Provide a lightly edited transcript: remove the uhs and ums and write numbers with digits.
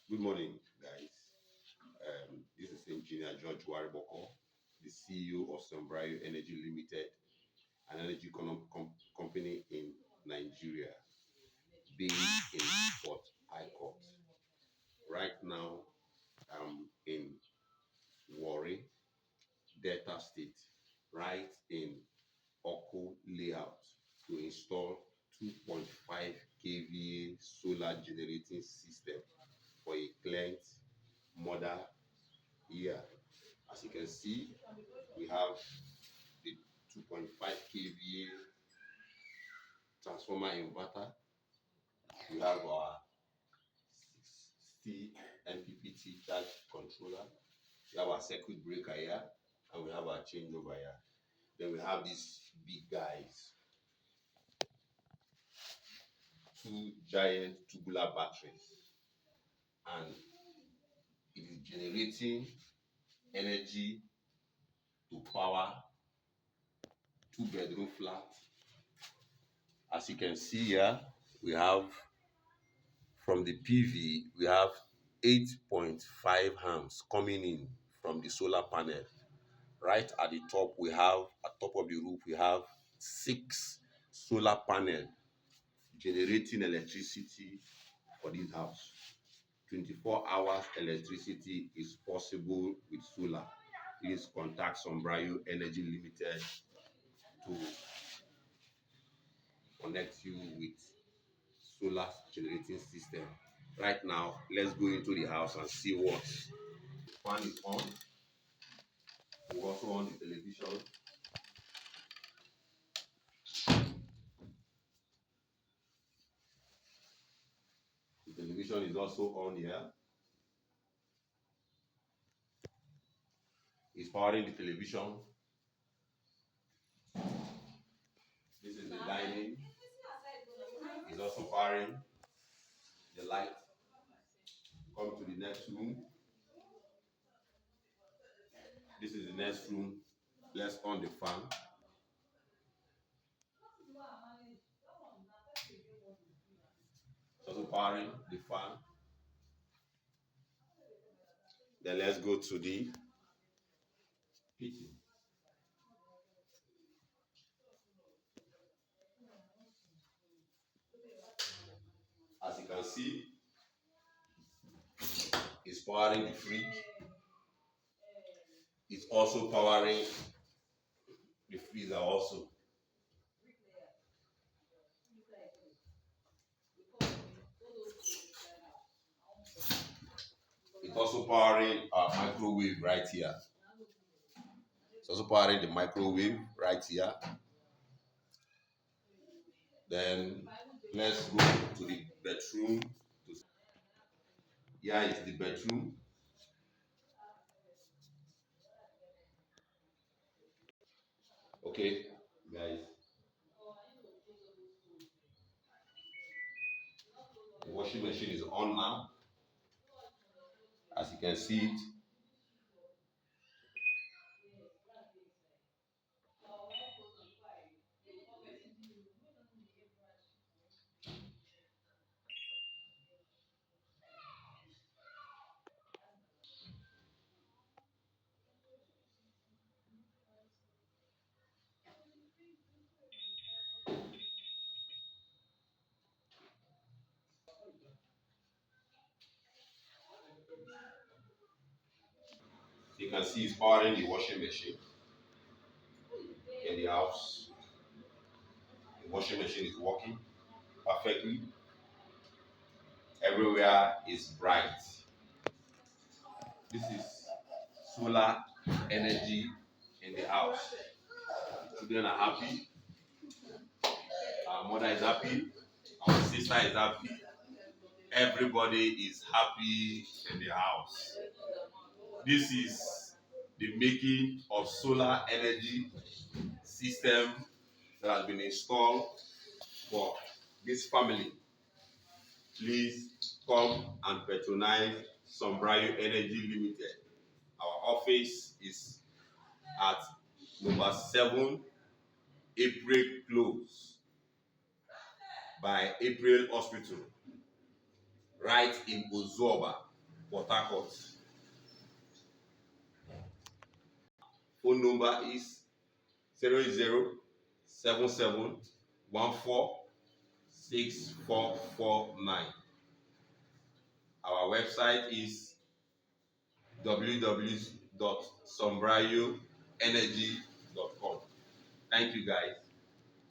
Good morning, guys. This is Engineer George Warri, the CEO of Sunbright Energy Limited, an energy company in Nigeria, based in Port Harcourt. Right now, I'm in Warri, Delta State, right in Oko layout to install 2.5 kVA solar generating system for a client mother here. As you can see, we have the 2.5 kVA transformer inverter. We have our 60 MPPT charge controller. We have our circuit breaker here, and we have our changeover here. Then we have these big guys, two giant tubular batteries, and it is generating energy to power 2-bedroom flat. As you can see here, we have from the PV, we have 8.5 amps coming in from the solar panel. Right at the top, at top of the roof, we have 6 solar panels generating electricity for this house. 24 hours electricity is possible with solar. Please contact Sunbright Energy Limited to connect you with solar generating system. Right now, let's go into the house and see what. Fan is on. We also on the television. The television is also on here. It's powering the television. This is the dining. It's also powering the light. Come to the next room. This is the next room. Let's on the fan. It's also powering the fan. Then let's go to the kitchen. As you can see, it's powering the fridge. It's also powering the freezer also. It's also powering our microwave right here. It's also powering the microwave right here. Then let's go to the bedroom. Here is the bedroom. Okay, guys. The washing machine is on now. As you can see it. You can see it's powering the washing machine in the house. The washing machine is working perfectly. Everywhere is bright. This is solar energy in the house. The children are happy. Our mother is happy. Our sister is happy. Everybody is happy in the house. This is the making of solar energy system that has been installed for this family. Please come and patronize Sunbright Energy Limited. Our office is at number 7 April Close by April Hospital, right in Ozoba. Port Harcourt. Phone number is 0077146449. Our website is www.sombrayoenergy.com. Thank you, guys.